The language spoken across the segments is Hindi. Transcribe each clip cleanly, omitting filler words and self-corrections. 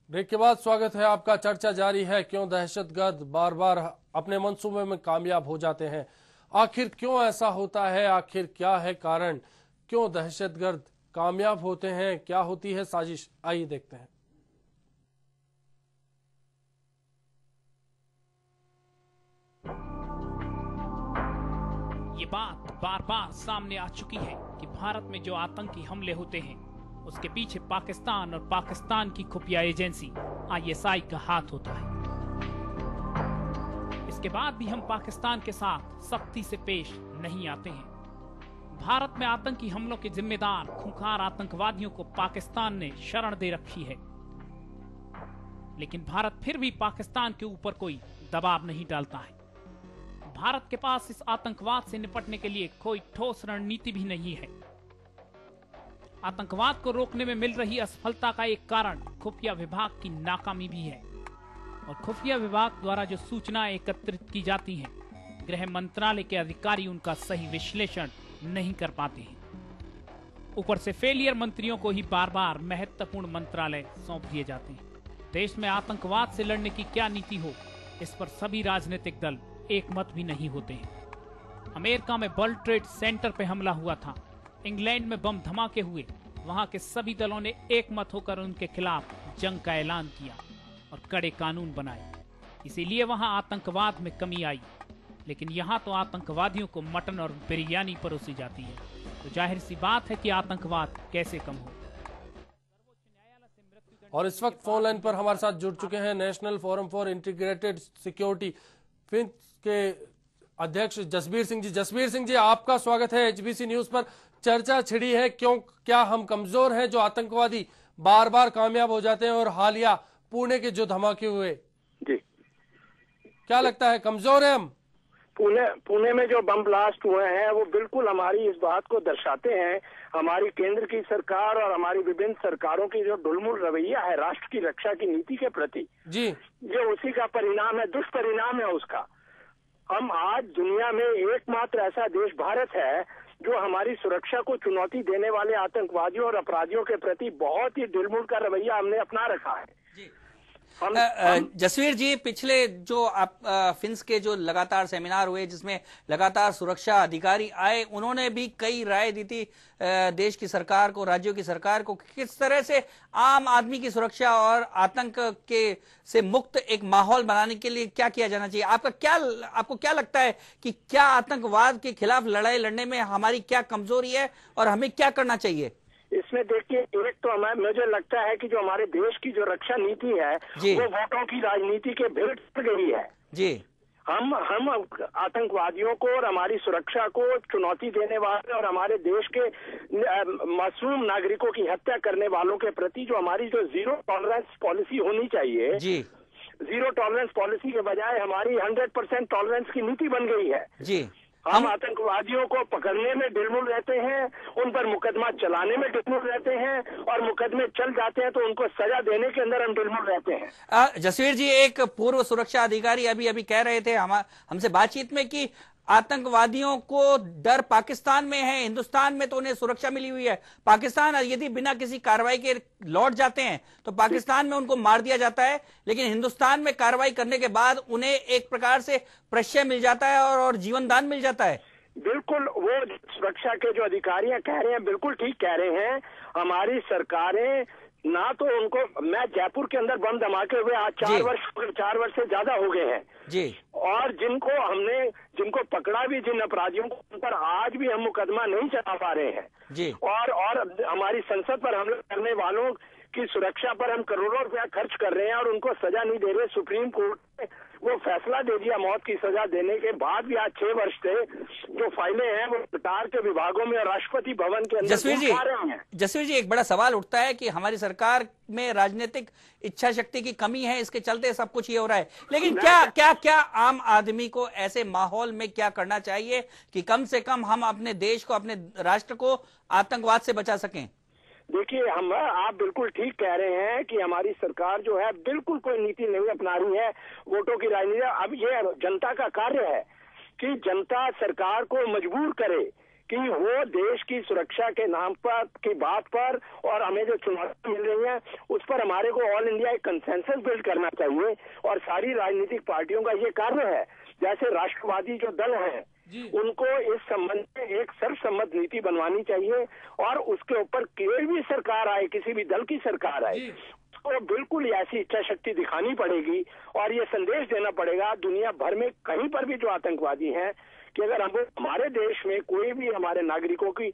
ब्रेक के बाद स्वागत है आपका। चर्चा जारी है, क्यों दहशतगर्द बार बार अपने मंसूबे में कामयाब हो जाते हैं। आखिर क्यों ऐसा होता है, आखिर क्या है कारण, क्यों दहशतगर्द कामयाब होते हैं, क्या होती है साजिश, आइए देखते हैं। ये बात बार बार सामने आ चुकी है कि भारत में जो आतंकी हमले होते हैं उसके पीछे पाकिस्तान और पाकिस्तान की खुफिया एजेंसी ISI का हाथ होता है। इसके बाद भी हम पाकिस्तान के साथ सख्ती से पेश नहीं आते हैं। भारत में आतंकी हमलों के जिम्मेदार खूंखार आतंकवादियों को पाकिस्तान ने शरण दे रखी है, लेकिन भारत फिर भी पाकिस्तान के ऊपर कोई दबाव नहीं डालता है। भारत के पास इस आतंकवाद से निपटने के लिए कोई ठोस रणनीति भी नहीं है। आतंकवाद को रोकने में मिल रही असफलता का एक कारण खुफिया विभाग की नाकामी भी है, और खुफिया विभाग द्वारा जो सूचनाएं एकत्रित की जाती हैं, गृह मंत्रालय के अधिकारी उनका सही विश्लेषण नहीं कर पाते हैं। ऊपर से फेलियर मंत्रियों को ही बार बार महत्वपूर्ण मंत्रालय सौंप दिए जाते हैं। देश में आतंकवाद से लड़ने की क्या नीति हो, इस पर सभी राजनीतिक दल एक मत भी नहीं होते हैं। अमेरिका में वर्ल्ड ट्रेड सेंटर पे हमला हुआ था, इंग्लैंड में बम धमाके हुए, वहां के सभी दलों ने एक मत होकर उनके खिलाफ जंग का ऐलान किया और कड़े कानून बनाए। इसीलिए वहां आतंकवाद में कमी आई, लेकिन यहाँ तो आतंकवादियों को मटन और बिरयानी परोसी जाती है, तो जाहिर सी बात है कि आतंकवाद कैसे कम हो। और इस वक्त फोन लाइन पर हमारे साथ जुड़ चुके हैं national forum for integrated security fins के अध्यक्ष जसबीर सिंह जी। जसबीर सिंह जी, आपका स्वागत है HBC न्यूज पर। चर्चा छिड़ी है, क्या हम कमजोर हैं जो आतंकवादी बार बार कामयाब हो जाते हैं, और हालिया पुणे के जो धमाके हुए जी, क्या लगता है कमजोर है हम? पुणे में जो बम ब्लास्ट हुए हैं वो बिल्कुल हमारी इस बात को दर्शाते हैं, हमारी केंद्र की सरकार और हमारी विभिन्न सरकारों की जो ढुलमुल रवैया है राष्ट्र की रक्षा की नीति के प्रति जी, ये उसी का परिणाम है, दुष्परिणाम है उसका। हम आज दुनिया में एकमात्र ऐसा देश भारत है जो हमारी सुरक्षा को चुनौती देने वाले आतंकवादियों और अपराधियों के प्रति बहुत ही ढिलमुल का रवैया हमने अपना रखा है। जसवीर जी, पिछले जो आप फिंस के जो लगातार सेमिनार हुए जिसमें लगातार सुरक्षा अधिकारी आए, उन्होंने भी कई राय दी थी देश की सरकार को, राज्यों की सरकार को, किस तरह से आम आदमी की सुरक्षा और आतंक के से मुक्त एक माहौल बनाने के लिए क्या किया जाना चाहिए। आपको क्या लगता है कि क्या आतंकवाद के खिलाफ लड़ाई लड़ने में हमारी क्या कमजोरी है और हमें क्या करना चाहिए? इसमें देखिए, एक तो मुझे लगता है कि जो हमारे देश की जो रक्षा नीति है वो वोटों की राजनीति के भेंट पड़ गई है जी। हम आतंकवादियों को और हमारी सुरक्षा को चुनौती देने वाले और हमारे देश के मासूम नागरिकों की हत्या करने वालों के प्रति जो हमारी जो जीरो टॉलरेंस पॉलिसी होनी चाहिए जी, जीरो टॉलरेंस पॉलिसी के बजाय हमारी 100% टॉलरेंस की नीति बन गई है जी। हम आतंकवादियों को पकड़ने में ढिलमुल रहते हैं, उन पर मुकदमा चलाने में ढिलमुल रहते हैं, और मुकदमे चल जाते हैं तो उनको सजा देने के अंदर हम ढिलमुल रहते हैं। जसवीर जी, एक पूर्व सुरक्षा अधिकारी अभी कह रहे थे हमसे बातचीत में कि आतंकवादियों को डर पाकिस्तान में है, हिंदुस्तान में तो उन्हें सुरक्षा मिली हुई है। पाकिस्तान यदि बिना किसी कार्रवाई के लौट जाते हैं तो पाकिस्तान में उनको मार दिया जाता है, लेकिन हिंदुस्तान में कार्रवाई करने के बाद उन्हें एक प्रकार से प्रश्रय मिल जाता है और जीवन दान मिल जाता है। बिल्कुल, वो सुरक्षा के जो अधिकारी कह रहे हैं बिल्कुल ठीक कह रहे हैं। हमारी सरकारें ना तो उनको, मैं जयपुर के अंदर बम धमाके हुए आज 4 वर्ष से ज्यादा हो गए हैं जी, और जिनको पकड़ा भी, जिन अपराधियों को, उन पर आज भी हम मुकदमा नहीं चला पा रहे हैं जी। और हमारी संसद पर हमले करने वालों की सुरक्षा पर हम करोड़ों रुपया खर्च कर रहे हैं और उनको सजा नहीं दे रहे। सुप्रीम कोर्ट ने वो फैसला दे दिया मौत की सजा देने के बाद भी आज 6 वर्ष से जो फाइलें हैं वो सरकार के विभागों में और राष्ट्रपति भवन के अंदर घूम रही हैं। जसवीर जी, एक बड़ा सवाल उठता है कि हमारी सरकार में राजनीतिक इच्छा शक्ति की कमी है, इसके चलते सब कुछ ये हो रहा है। लेकिन क्या आम आदमी को ऐसे माहौल में क्या करना चाहिए कि कम से कम हम अपने देश को, अपने राष्ट्र को आतंकवाद से बचा सकें? देखिए, आप बिल्कुल ठीक कह रहे हैं कि हमारी सरकार जो है बिल्कुल कोई नीति नहीं अपना रही है, वोटों की राजनीति। अब ये जनता का कार्य है कि जनता सरकार को मजबूर करे कि वो देश की सुरक्षा के नाम पर की बात पर और हमें जो चुनौतियां मिल रही हैं उस पर हमारे को ऑल इंडिया एक कंसेंसस बिल्ड करना चाहिए। और सारी राजनीतिक पार्टियों का ये कार्य है, जैसे राष्ट्रवादी जो दल है उनको इस संबंध में एक सर्वसम्मत नीति बनवानी चाहिए और उसके ऊपर कोई भी सरकार आए, किसी भी दल की सरकार आए, उसको बिल्कुल ऐसी इच्छा शक्ति दिखानी पड़ेगी और ये संदेश देना पड़ेगा दुनिया भर में कहीं पर भी जो आतंकवादी हैं कि अगर हम हमारे देश में कोई भी हमारे नागरिकों की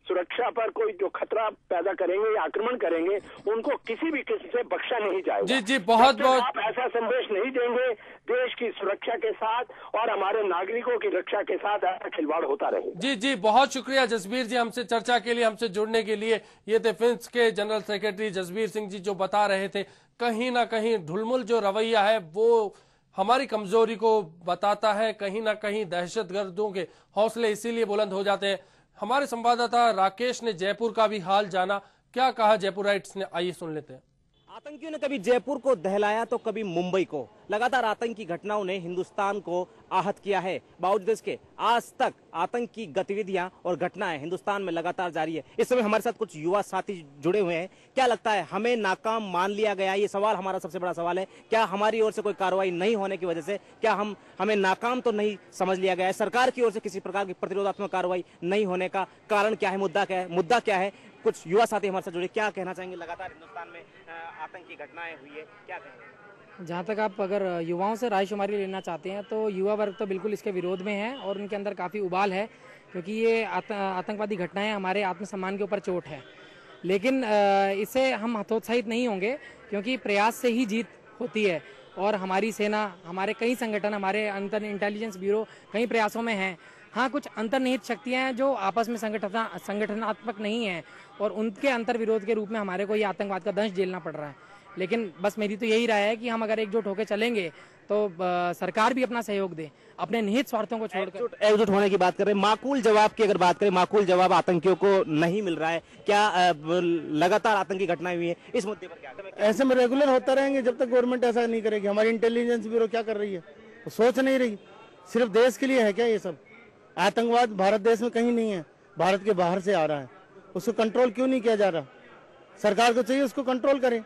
सुरक्षा पर कोई जो खतरा पैदा करेंगे या आक्रमण करेंगे उनको किसी भी किसी से बख्शा नहीं जाएगा। जी जी, बहुत बहुत आप ऐसा संदेश नहीं देंगे देश की सुरक्षा के साथ और हमारे नागरिकों की रक्षा के साथ ऐसा खिलवाड़ होता रहेगा। जी जी, बहुत शुक्रिया जसबीर जी हमसे चर्चा के लिए, हमसे जुड़ने के लिए। ये थे फिन्स के जनरल सेक्रेटरी जसबीर सिंह जी जो बता रहे थे कहीं ना कहीं ढुलमुल जो रवैया है वो हमारी कमजोरी को बताता है, कहीं ना कहीं दहशतगर्दों के हौसले इसीलिए बुलंद हो जाते हैं। हमारे संवाददाता राकेश ने जयपुर का भी हाल जाना, क्या कहा जयपुराइट्स ने, आइए सुन लेते हैं। आतंकियों ने कभी जयपुर को दहलाया तो कभी मुंबई को। लगातार आतंकी घटनाओं ने हिंदुस्तान को आहत किया है। बावजूद इसके आज तक आतंकी गतिविधियां और घटनाएं हिंदुस्तान में लगातार जारी है। इस समय हमारे साथ कुछ युवा साथी जुड़े हुए हैं। क्या लगता है, हमें नाकाम मान लिया गया? ये सवाल हमारा सबसे बड़ा सवाल है। क्या हमारी ओर से कोई कार्रवाई नहीं होने की वजह से क्या हमें नाकाम तो नहीं समझ लिया गया है? सरकार की ओर से किसी प्रकार की प्रतिरोधात्मक कार्रवाई नहीं होने का कारण क्या है? मुद्दा क्या है? कुछ युवा साथी हमारे साथ जुड़े, क्या कहना चाहेंगे? लगातार हिंदुस्तान में आतंकी घटनाएं हुई है, क्या कहेंगे? जहाँ तक आप अगर युवाओं से रायशुमारी लेना चाहते हैं तो युवा वर्ग तो बिल्कुल इसके विरोध में है और उनके अंदर काफ़ी उबाल है, क्योंकि ये आतंकवादी घटनाएं हमारे आत्मसम्मान के ऊपर चोट है। लेकिन इससे हम हतोत्साहित नहीं होंगे, क्योंकि प्रयास से ही जीत होती है और हमारी सेना, हमारे कई संगठन, हमारे अंतर इंटेलिजेंस ब्यूरो कई प्रयासों में हैं। हाँ, कुछ अंतर्निहित शक्तियां हैं जो आपस में संगठनात्मक नहीं है और उनके अंतर विरोध के रूप में हमारे को ये आतंकवाद का दंश झेलना पड़ रहा है। लेकिन बस मेरी तो यही राय है कि हम अगर एकजुट होकर चलेंगे तो सरकार भी अपना सहयोग दे, अपने निहित स्वार्थों को छोड़कर। एकजुट होने की बात कर रहे हैं, माकूल जवाब की अगर बात करें, माकूल जवाब आतंकियों को नहीं मिल रहा है। क्या लगातार आतंकी घटनाएं हुई है, इस मुद्दे पर क्या? ऐसे में रेगुलर होता रहेंगे जब तक गवर्नमेंट ऐसा नहीं करेगी। हमारी इंटेलिजेंस ब्यूरो क्या कर रही है? वो सोच नहीं रही। सिर्फ देश के लिए है क्या ये सब? आतंकवाद भारत देश में कहीं नहीं है, भारत के बाहर से आ रहा है। उसको कंट्रोल क्यों नहीं किया जा रहा? सरकार को चाहिए उसको कंट्रोल करे,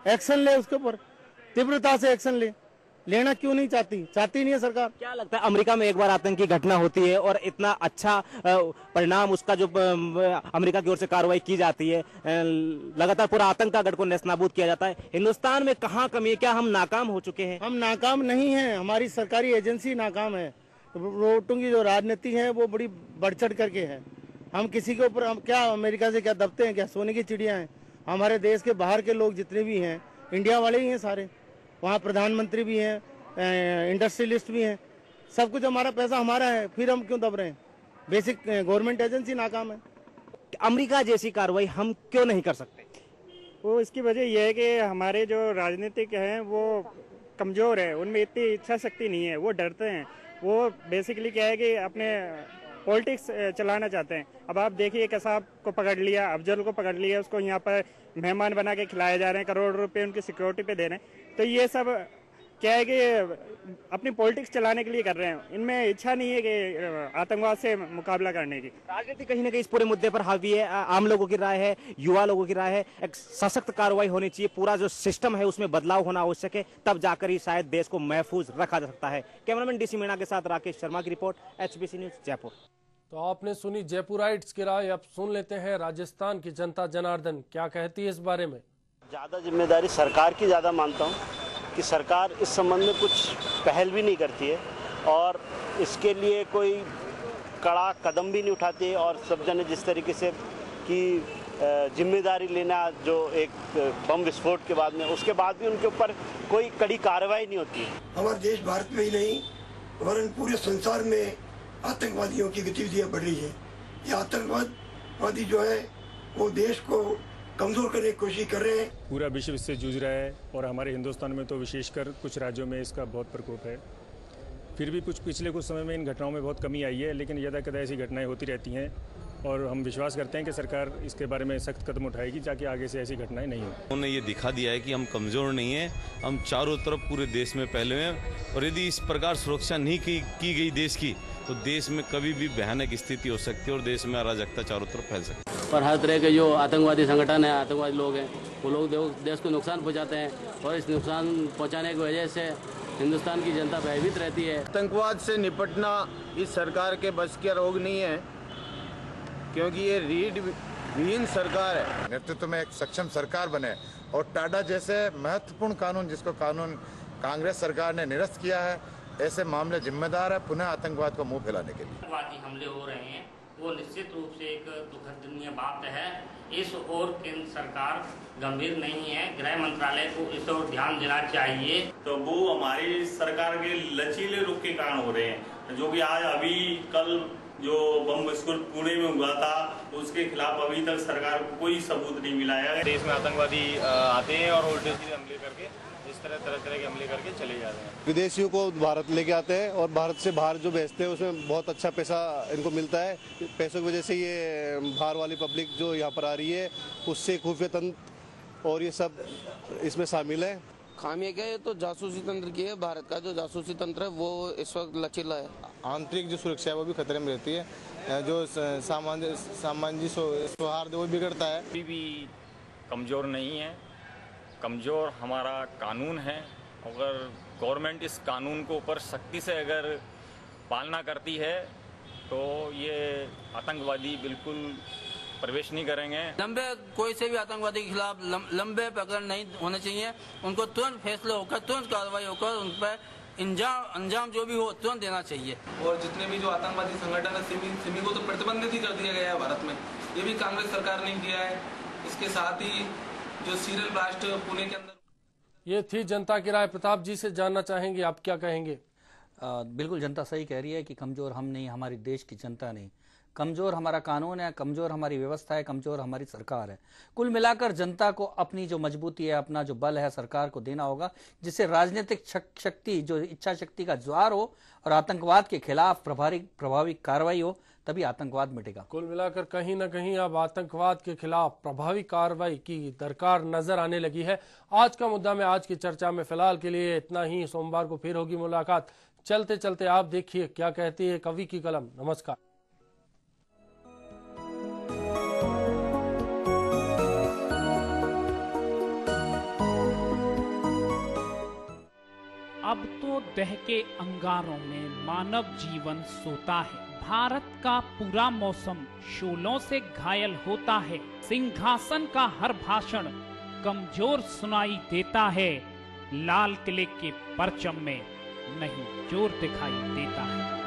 एक्शन ले, उसके ऊपर तीव्रता से एक्शन लेना क्यों नहीं चाहती नहीं है सरकार। क्या लगता है, अमेरिका में एक बार आतंकी घटना होती है और इतना अच्छा परिणाम उसका जो अमेरिका की ओर से कार्रवाई की जाती है, लगातार पूरा आतंक का गढ़ को नेस्तनाबूद किया जाता है। हिंदुस्तान में कहाँ कमी है? क्या हम नाकाम हो चुके हैं? हम नाकाम नहीं है, हमारी सरकारी एजेंसी नाकाम है। वोटों की जो राजनीति है वो बड़ी बढ़ चढ़ करके है। हम किसी के ऊपर, हम क्या अमेरिका से क्या दबते हैं? क्या सोने की चिड़िया हैं? हमारे देश के बाहर के लोग जितने भी हैं इंडिया वाले ही हैं सारे। वहाँ प्रधानमंत्री भी हैं, इंडस्ट्रियलिस्ट भी हैं, सब कुछ हमारा पैसा हमारा है, फिर हम क्यों दब रहे हैं? बेसिक गवर्नमेंट एजेंसी नाकाम है। अमेरिका जैसी कार्रवाई हम क्यों नहीं कर सकते? वो इसकी वजह यह है कि हमारे जो राजनीतिक हैं वो कमज़ोर है, उनमें इतनी इच्छा शक्ति नहीं है, वो डरते हैं। वो बेसिकली क्या है कि अपने पॉलिटिक्स चलाना चाहते हैं। अब आप देखिए, कसाब को पकड़ लिया, अफजल को पकड़ लिया, उसको यहाँ पर मेहमान बना के खिलाए जा रहे हैं, करोड़ रुपए उनकी सिक्योरिटी पे दे रहे हैं। तो ये सब क्या है कि अपनी पॉलिटिक्स चलाने के लिए कर रहे हैं। इनमें इच्छा नहीं है कि आतंकवाद से मुकाबला करने की। राजनीति कहीं ना कहीं इस पूरे मुद्दे पर हावी है। आम लोगों की राय है, युवा लोगों की राय है, एक सशक्त कार्रवाई होनी चाहिए, पूरा जो सिस्टम है उसमें बदलाव होना आवश्यक है, तब जाकर ही शायद देश को महफूज रखा जा सकता है। कैमरामैन डीसी मीणा के साथ राकेश शर्मा की रिपोर्ट, HBC न्यूज जयपुर। तो आपने सुनी जयपुराइट्स की राय, अब सुन लेते हैं राजस्थान की जनता जनार्दन क्या कहती है इस बारे में। ज़्यादा जिम्मेदारी सरकार की ज़्यादा मानता हूँ कि सरकार इस संबंध में कुछ पहल भी नहीं करती है और इसके लिए कोई कड़ा कदम भी नहीं उठाती है। और सब जने जिस तरीके से कि जिम्मेदारी लेना, जो एक बम विस्फोट के बाद में, उसके बाद भी उनके ऊपर कोई कड़ी कार्रवाई नहीं होती है। हमारे देश भारत में ही नहीं वरन पूरे संसार में आतंकवादियों की गतिविधियां बढ़ रही है। ये आतंकवादी जो है वो देश को कमजोर करने की कोशिश कर रहे हैं। पूरा विश्व इससे जूझ रहा है और हमारे हिंदुस्तान में तो विशेषकर कुछ राज्यों में इसका बहुत प्रकोप है। फिर भी पिछले कुछ समय में इन घटनाओं में बहुत कमी आई है, लेकिन यदा कदा ऐसी घटनाएं होती रहती हैं और हम विश्वास करते हैं कि सरकार इसके बारे में सख्त कदम उठाएगी ताकि आगे से ऐसी घटनाएं नहीं हो। उन्होंने ये दिखा दिया है कि हम कमज़ोर नहीं हैं, हम चारों तरफ पूरे देश में फैले हैं और यदि इस प्रकार सुरक्षा नहीं की गई देश की तो देश में कभी भी भयानक स्थिति हो सकती है और देश में अराजकता चारों तरफ फैल सकती है। और हर तरह के जो आतंकवादी संगठन है, आतंकवादी लोग हैं, वो लोग देश को नुकसान पहुंचाते हैं और इस नुकसान पहुंचाने की वजह से हिंदुस्तान की जनता भयभीत रहती है। आतंकवाद से निपटना इस सरकार के बस का रोग नहीं है, क्योंकि ये रीढ़ विहीन सरकार है। नेतृत्व में एक सक्षम सरकार बने और टाडा जैसे महत्वपूर्ण कानून, जिसको कानून कांग्रेस सरकार ने निरस्त किया है, ऐसे मामले जिम्मेदार है पुनः आतंकवाद को मुंह फैलाने के लिए। आतंकवादी हमले हो रहे हैं वो निश्चित रूप से एक दुखदनीय बात है। इस ओर केंद्र सरकार गंभीर नहीं है, गृह मंत्रालय को इस ओर ध्यान देना चाहिए। तो वो हमारी सरकार के लचीले रुख के कारण हो रहे हैं, जो कि आज अभी कल जो बम विस्फोट पुणे में हुआ था उसके खिलाफ अभी तक सरकार को कोई सबूत नहीं मिला है। देश में आतंकवादी आते हैं और उल्टे सीधे हमले करके इस तरह के हमले करके चले जाते हैं। विदेशियों को भारत लेके आते हैं और भारत से बाहर जो भेजते हैं उसमें बहुत अच्छा पैसा इनको मिलता है। पैसों की वजह से ये बाहर वाली पब्लिक जो यहाँ पर आ रही है उससे खुफिया तंत्र और ये सब इसमें शामिल है। खामियां क्या है तो जासूसी तंत्र की है। भारत का जो जासूसी तंत्र है वो इस वक्त लचीला है। आंतरिक जो सुरक्षा है वो भी खतरे में रहती है, जो सामान्य सौहार्द वो बिगड़ता है। अभी भी कमज़ोर नहीं है, कमज़ोर हमारा कानून है। अगर गवर्नमेंट इस कानून को ऊपर सख्ती से अगर पालना करती है तो ये आतंकवादी बिल्कुल प्रवेश नहीं करेंगे। लंबे कोई से भी आतंकवादी के खिलाफ लंबे पकड़ नहीं होने चाहिए। उनको तुरंत फैसले होकर, तुरंत कार्रवाई होकर उन पर अंजाम जो भी हो तुरंत देना चाहिए। और जितने भी जो आतंकवादी संगठन है सिमी को तो प्रतिबंधित ही कर दिया गया है भारत में। ये भी कांग्रेस सरकार ने किया है। इसके साथ ही जो सीरियल ब्लास्ट पुणे के अंदर, ये थी जनता की राय। प्रताप जी से जानना चाहेंगे, आप क्या कहेंगे? बिल्कुल जनता सही कह रही है कि कमजोर हम नहीं, हमारी देश की जनता नहीं। कमजोर हमारा कानून है, कमजोर हमारी व्यवस्था है, कमजोर हमारी सरकार है। कुल मिलाकर जनता को अपनी जो मजबूती है, अपना जो बल है सरकार को देना होगा, जिससे राजनीतिक शक्ति, जो इच्छा शक्ति का ज्वार हो और आतंकवाद के खिलाफ प्रभावी कार्रवाई हो, तभी आतंकवाद मिटेगा। कुल मिलाकर कहीं ना कहीं अब आतंकवाद के खिलाफ प्रभावी कार्रवाई की दरकार नजर आने लगी है। आज का मुद्दा में आज की चर्चा में फिलहाल के लिए इतना ही। सोमवार को फिर होगी मुलाकात। चलते चलते आप देखिए क्या कहती है कवि की कलम। नमस्कार। अब तो दहके अंगारों में मानव जीवन सोता है। भारत का पूरा मौसम शोलों से घायल होता है। सिंहासन का हर भाषण कमजोर सुनाई देता है। लाल किले के परचम में नहीं जोर दिखाई देता है।